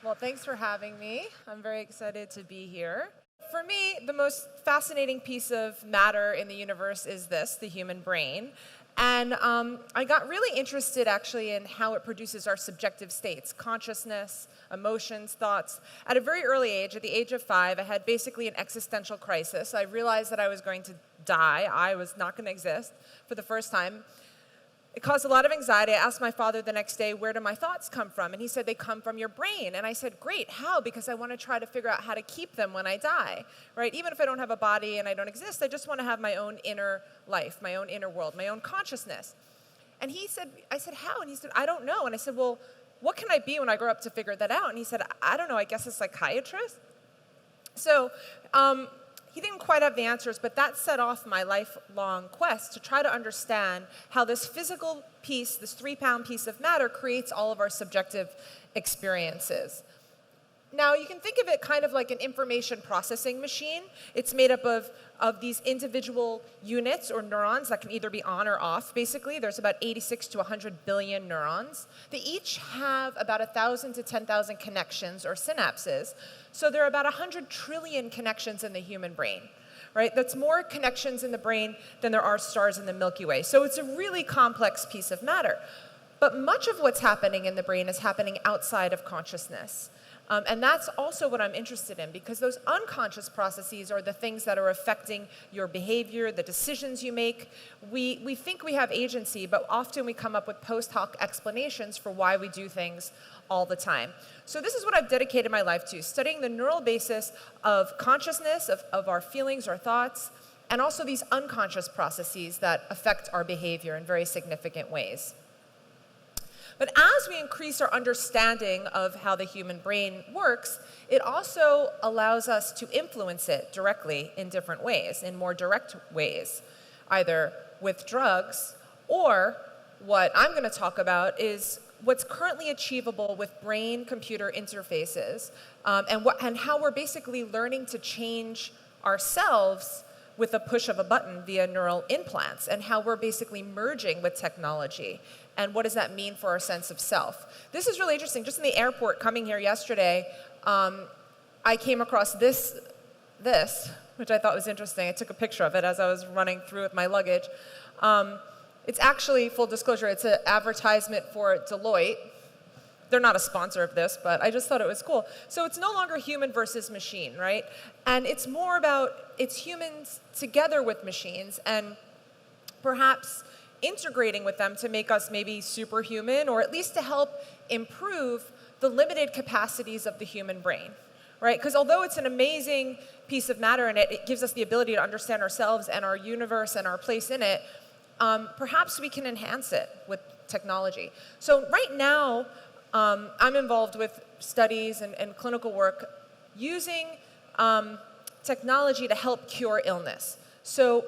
Well, thanks for having me. I'm very excited to be here. For me, the most fascinating piece of matter in the universe is this, the human brain. And I got really interested actually in how it produces our subjective states, consciousness, emotions, thoughts. At a very early age, at the age of 5, I had basically an existential crisis. I realized that I was going to die. I was not going to exist for the first time. It caused a lot of anxiety. I asked my father the next day, where do my thoughts come from? And he said, they come from your brain. And I said, great, how? Because I want to try to figure out how to keep them when I die, right? Even if I don't have a body and I don't exist, I just want to have my own inner life, my own inner world, my own consciousness. And I said, how? And he said, I don't know. And I said, well, what can I be when I grow up to figure that out? And he said, I don't know, I guess a psychiatrist. So, he didn't quite have the answers, but that set off my lifelong quest to try to understand how this physical piece, this 3-pound piece of matter, creates all of our subjective experiences. Now, you can think of it kind of like an information processing machine. It's made up of these individual units or neurons that can either be on or off, basically. There's about 86 to 100 billion neurons. They each have about 1,000 to 10,000 connections or synapses. So there are about 100 trillion connections in the human brain, right? That's more connections in the brain than there are stars in the Milky Way. So it's a really complex piece of matter. But much of what's happening in the brain is happening outside of consciousness. And that's also what I'm interested in, because those unconscious processes are the things that are affecting your behavior, the decisions you make. We think we have agency, but often we come up with post hoc explanations for why we do things all the time. So this is what I've dedicated my life to, studying the neural basis of consciousness, of our feelings, our thoughts, and also these unconscious processes that affect our behavior in very significant ways. But as we increase our understanding of how the human brain works, it also allows us to influence it directly in different ways, in more direct ways, either with drugs or what I'm going to talk about is what's currently achievable with brain-computer interfaces and how we're basically learning to change ourselves with a push of a button via neural implants, and how we're basically merging with technology. And what does that mean for our sense of self? This is really interesting. Just in the airport coming here yesterday, I came across this, which I thought was interesting. I took a picture of it as I was running through with my luggage. It's actually, full disclosure, it's an advertisement for Deloitte. They're not a sponsor of this, but I just thought it was cool. So it's no longer human versus machine, right? And it's more about, it's humans together with machines, and perhaps integrating with them to make us maybe superhuman, or at least to help improve the limited capacities of the human brain, right? Because although it's an amazing piece of matter and it gives us the ability to understand ourselves and our universe and our place in it, perhaps we can enhance it with technology. So right now, I'm involved with studies and clinical work using technology to help cure illness. So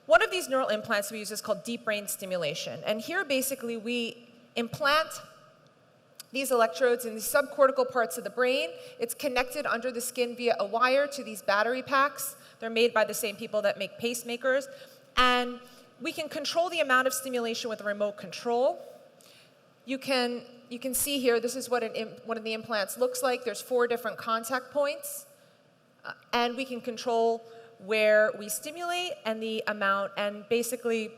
one of these neural implants we use is called deep brain stimulation. And here basically we implant these electrodes in the subcortical parts of the brain. It's connected under the skin via a wire to these battery packs. They're made by the same people that make pacemakers. And we can control the amount of stimulation with a remote control. You can see here, this is what one of the implants looks like. There's 4 different contact points. And we can control where we stimulate and the amount, and basically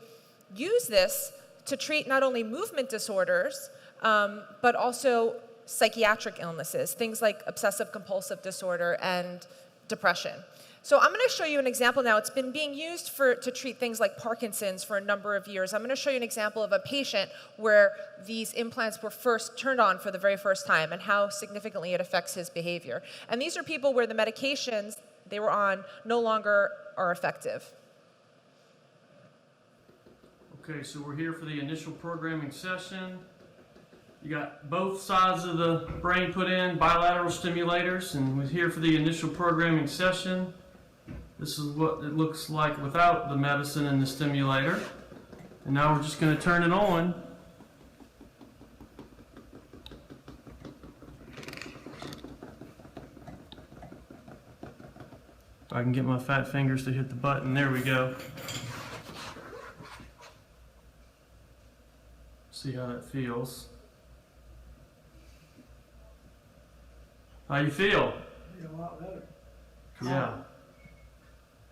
use this to treat not only movement disorders, but also psychiatric illnesses, things like obsessive compulsive disorder and depression. So I'm going to show you an example now. It's been being used to treat things like Parkinson's for a number of years. I'm going to show you an example of a patient where these implants were first turned on for the very first time and how significantly it affects his behavior. And these are people where the medications they were on no longer are effective. Okay, so we're here for the initial programming session. You got both sides of the brain put in, bilateral stimulators, and we're here for the initial programming session. This is what it looks like without the medicine and the stimulator. And now we're just going to turn it on. If I can get my fat fingers to hit the button, there we go. See how that feels. How you feel? A lot better. Yeah.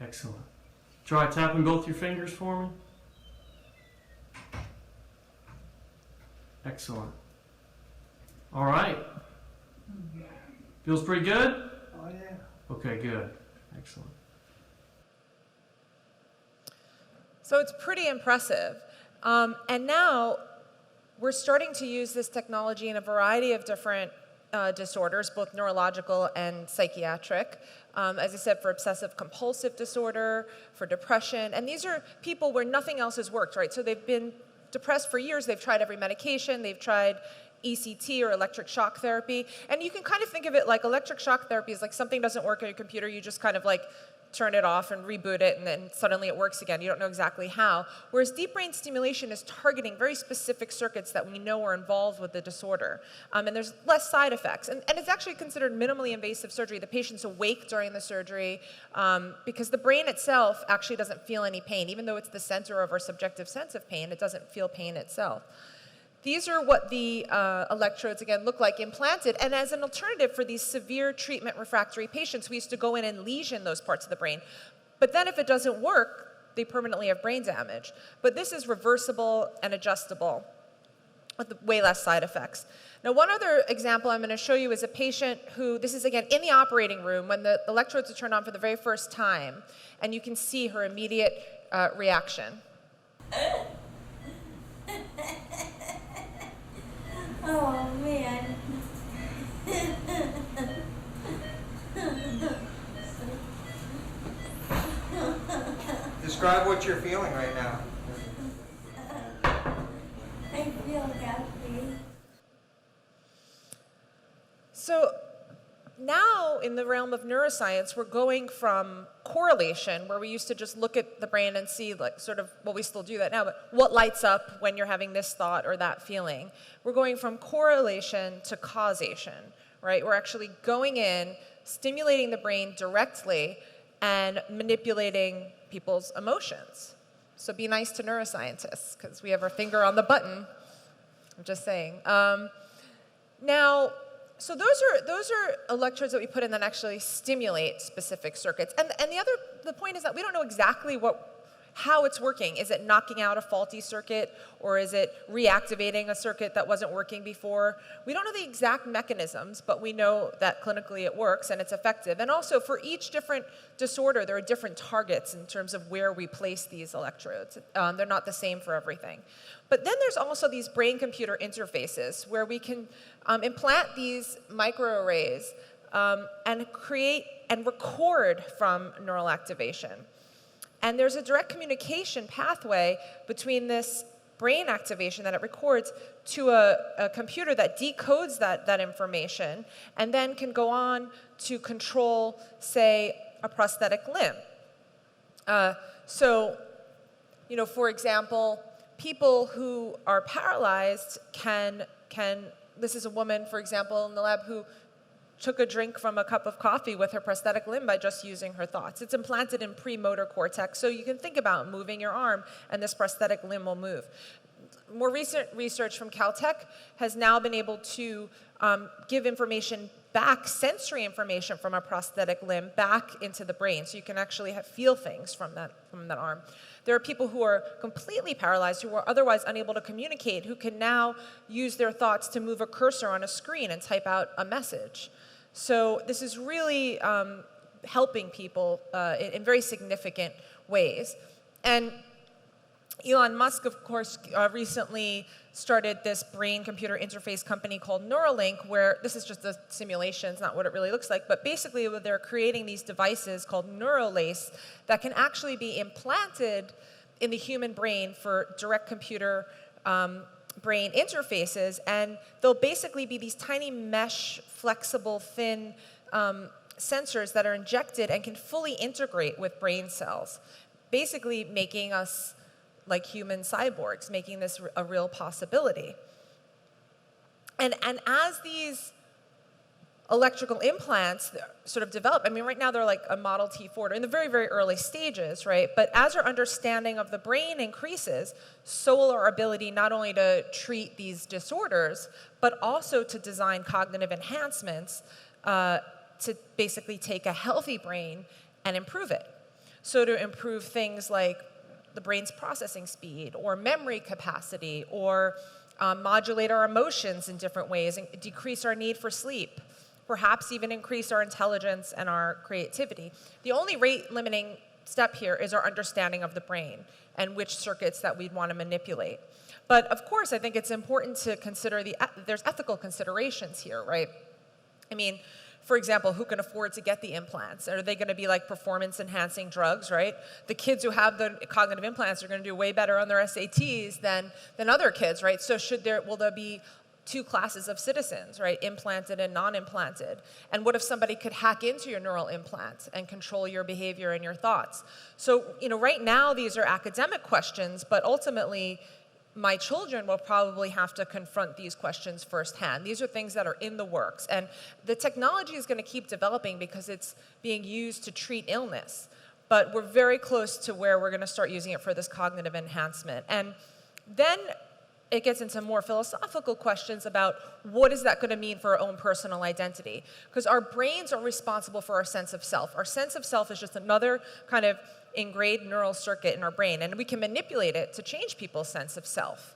Excellent. Try tapping both your fingers for me. Excellent. All right. Feels pretty good? Oh, yeah. Okay, good. Excellent. So it's pretty impressive. And now we're starting to use this technology in a variety of different disorders, both neurological and psychiatric. As I said, for obsessive compulsive disorder, for depression. And these are people where nothing else has worked, right? So they've been depressed for years. They've tried every medication. They've tried ECT or electric shock therapy. And you can kind of think of it like electric shock therapy is like something doesn't work on your computer. You just kind of like turn it off and reboot it, and then suddenly it works again. You don't know exactly how. Whereas deep brain stimulation is targeting very specific circuits that we know are involved with the disorder. And there's less side effects. And it's actually considered minimally invasive surgery. The patient's awake during the surgery because the brain itself actually doesn't feel any pain. Even though it's the center of our subjective sense of pain, it doesn't feel pain itself. These are what the electrodes, again, look like implanted. And as an alternative for these severe treatment refractory patients, we used to go in and lesion those parts of the brain. But then if it doesn't work, they permanently have brain damage. But this is reversible and adjustable with way less side effects. Now, one other example I'm going to show you is a patient who, this is again in the operating room when the electrodes are turned on for the very first time, and you can see her immediate reaction. Oh, man. Describe what you're feeling right now. I feel happy. So now in the realm of neuroscience, we're going from correlation, where we used to just look at the brain and see, like, sort of, well, we still do that now, but what lights up when you're having this thought or that feeling. We're going from correlation to causation, right? We're actually going in, stimulating the brain directly, and manipulating people's emotions. So be nice to neuroscientists, because we have our finger on the button. I'm just saying. Now, so those are electrodes that we put in that actually stimulate specific circuits. And the point is that we don't know exactly how it's working. Is it knocking out a faulty circuit, or is it reactivating a circuit that wasn't working before? We don't know the exact mechanisms, but we know that clinically it works and it's effective. And also for each different disorder, there are different targets in terms of where we place these electrodes. They're not the same for everything. But then there's also these brain-computer interfaces where we can implant these microarrays and create and record from neural activation. And there's a direct communication pathway between this brain activation that it records to a computer that decodes that information and then can go on to control, say, a prosthetic limb. So, for example, people who are paralyzed can, this is a woman, for example, in the lab who took a drink from a cup of coffee with her prosthetic limb by just using her thoughts. It's implanted in premotor cortex, so you can think about moving your arm, and this prosthetic limb will move. More recent research from Caltech has now been able to give information back, sensory information from a prosthetic limb back into the brain, so you can actually feel things from that arm. There are people who are completely paralyzed, who are otherwise unable to communicate, who can now use their thoughts to move a cursor on a screen and type out a message. So this is really helping people in very significant ways. And Elon Musk, of course, recently started this brain-computer interface company called Neuralink, where this is just a simulation, it's not what it really looks like, but basically they're creating these devices called NeuroLace that can actually be implanted in the human brain for direct computer brain interfaces, and they'll basically be these tiny mesh, flexible, thin sensors that are injected and can fully integrate with brain cells, basically making us like human cyborgs, making this a real possibility. And as these electrical implants sort of develop, I mean, right now they're like a Model T Ford, in the very, very early stages, right? But as our understanding of the brain increases, so will our ability not only to treat these disorders, but also to design cognitive enhancements to basically take a healthy brain and improve it. So to improve things like the brain's processing speed or memory capacity or modulate our emotions in different ways and decrease our need for sleep, perhaps even increase our intelligence and our creativity. The only rate-limiting step here is our understanding of the brain and which circuits that we'd want to manipulate. But of course, I think it's important to consider there's ethical considerations here, right? I mean, for example, who can afford to get the implants? Are they going to be like performance-enhancing drugs, right? The kids who have the cognitive implants are going to do way better on their SATs than other kids, right? So will there be two classes of citizens, right? Implanted and non-implanted. And what if somebody could hack into your neural implant and control your behavior and your thoughts? So, right now these are academic questions, but ultimately my children will probably have to confront these questions firsthand. These are things that are in the works. And the technology is going to keep developing because it's being used to treat illness. But we're very close to where we're going to start using it for this cognitive enhancement. And then it gets into more philosophical questions about what is that going to mean for our own personal identity? Because our brains are responsible for our sense of self. Our sense of self is just another kind of ingrained neural circuit in our brain, and we can manipulate it to change people's sense of self.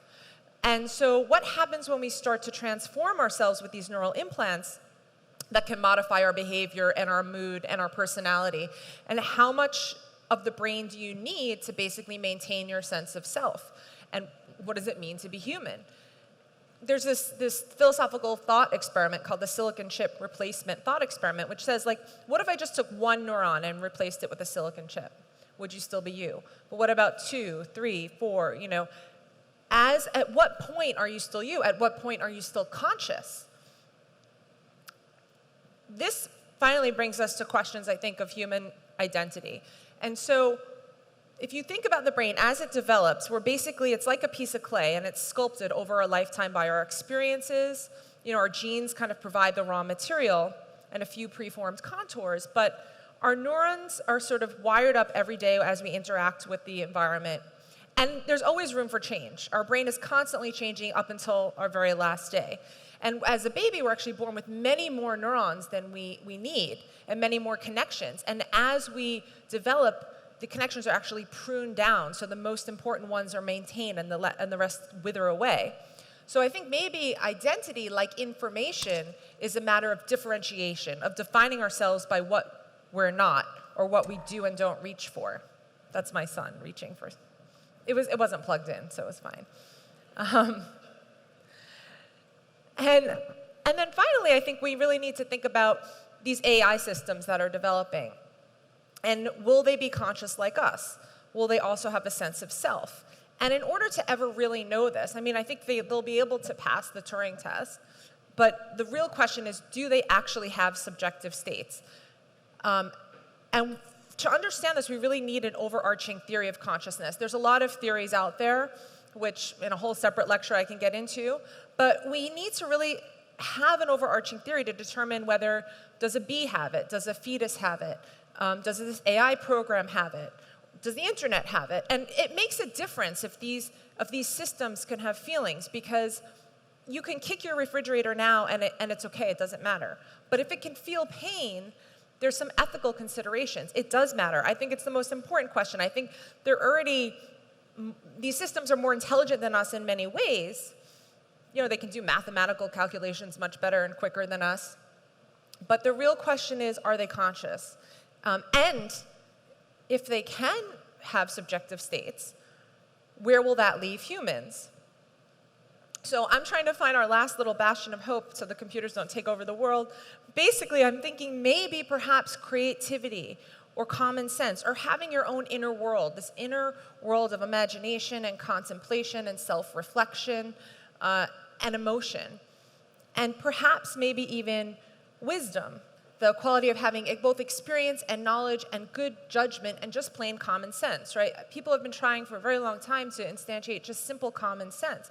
And so what happens when we start to transform ourselves with these neural implants that can modify our behavior and our mood and our personality? And how much of the brain do you need to basically maintain your sense of self? And what does it mean to be human? There's this philosophical thought experiment called the silicon chip replacement thought experiment, which says, like, what if I just took one neuron and replaced it with a silicon chip? Would you still be you? But what about 2, 3, 4, at what point are you still you? At what point are you still conscious? This finally brings us to questions, I think, of human identity. And so if you think about the brain as it develops, it's like a piece of clay, and it's sculpted over a lifetime by our experiences. Our genes kind of provide the raw material and a few preformed contours, but our neurons are sort of wired up every day as we interact with the environment. And there's always room for change. Our brain is constantly changing up until our very last day. And as a baby, we're actually born with many more neurons than we need, and many more connections. And as we develop, the connections are actually pruned down, so the most important ones are maintained and the rest wither away. So I think maybe identity, like information, is a matter of differentiation, of defining ourselves by what we're not, or what we do and don't reach for. That's my son reaching for. It wasn't plugged in, so it was fine. And then finally, I think we really need to think about these AI systems that are developing. And will they be conscious like us? Will they also have a sense of self? And in order to ever really know this, I think they'll be able to pass the Turing test, but the real question is, do they actually have subjective states? And to understand this, we really need an overarching theory of consciousness. There's a lot of theories out there, which in a whole separate lecture I can get into, but we need to really have an overarching theory to determine whether, does a bee have it? Does a fetus have it? Does this AI program have it? Does the internet have it? And it makes a difference if these systems can have feelings, because you can kick your refrigerator now and it's okay, it doesn't matter. But if it can feel pain, there's some ethical considerations. It does matter. I think it's the most important question. I think these systems are more intelligent than us in many ways. They can do mathematical calculations much better and quicker than us. But the real question is, are they conscious? And if they can have subjective states, where will that leave humans? So I'm trying to find our last little bastion of hope so the computers don't take over the world. Basically, I'm thinking maybe perhaps creativity or common sense, or having your own inner world, this inner world of imagination and contemplation and self-reflection and emotion. And perhaps maybe even wisdom, the quality of having both experience and knowledge and good judgment and just plain common sense, right? People have been trying for a very long time to instantiate just simple common sense.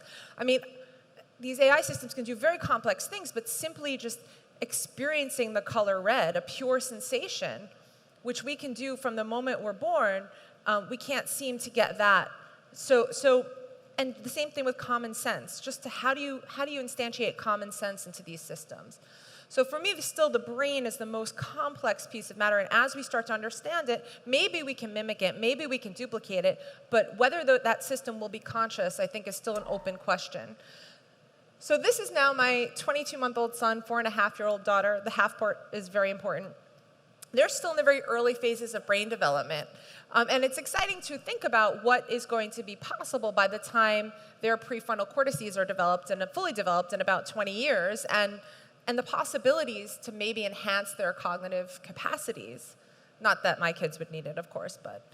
These AI systems can do very complex things, but simply just experiencing the color red, a pure sensation, which we can do from the moment we're born, we can't seem to get that. And the same thing with common sense. Just how do you instantiate common sense into these systems? So for me, still the brain is the most complex piece of matter, and as we start to understand it, maybe we can mimic it, maybe we can duplicate it, but whether that system will be conscious, I think, is still an open question. So this is now my 22-month-old son, 4.5-year-old daughter. The half part is very important. They're still in the very early phases of brain development. And it's exciting to think about what is going to be possible by the time their prefrontal cortices are developed and fully developed in about 20 years, and the possibilities to maybe enhance their cognitive capacities. Not that my kids would need it, of course, but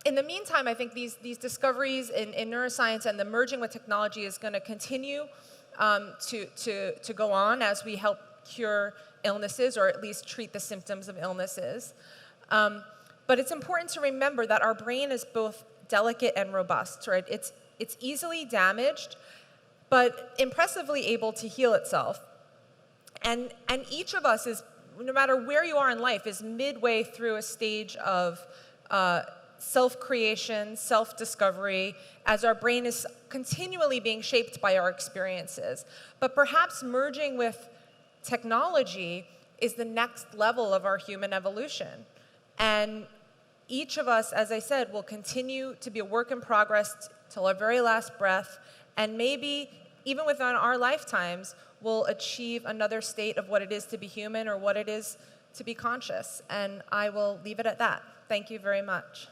in the meantime, I think these discoveries in neuroscience and the merging with technology is going to continue to go on as we help cure illnesses, or at least treat the symptoms of illnesses. But it's important to remember that our brain is both delicate and robust, right? It's easily damaged, but impressively able to heal itself. And each of us is, no matter where you are in life, is midway through a stage of self-creation, self-discovery, as our brain is continually being shaped by our experiences. But perhaps merging with technology is the next level of our human evolution. And each of us, as I said, will continue to be a work in progress till our very last breath, and maybe even within our lifetimes, we'll achieve another state of what it is to be human or what it is to be conscious. And I will leave it at that. Thank you very much.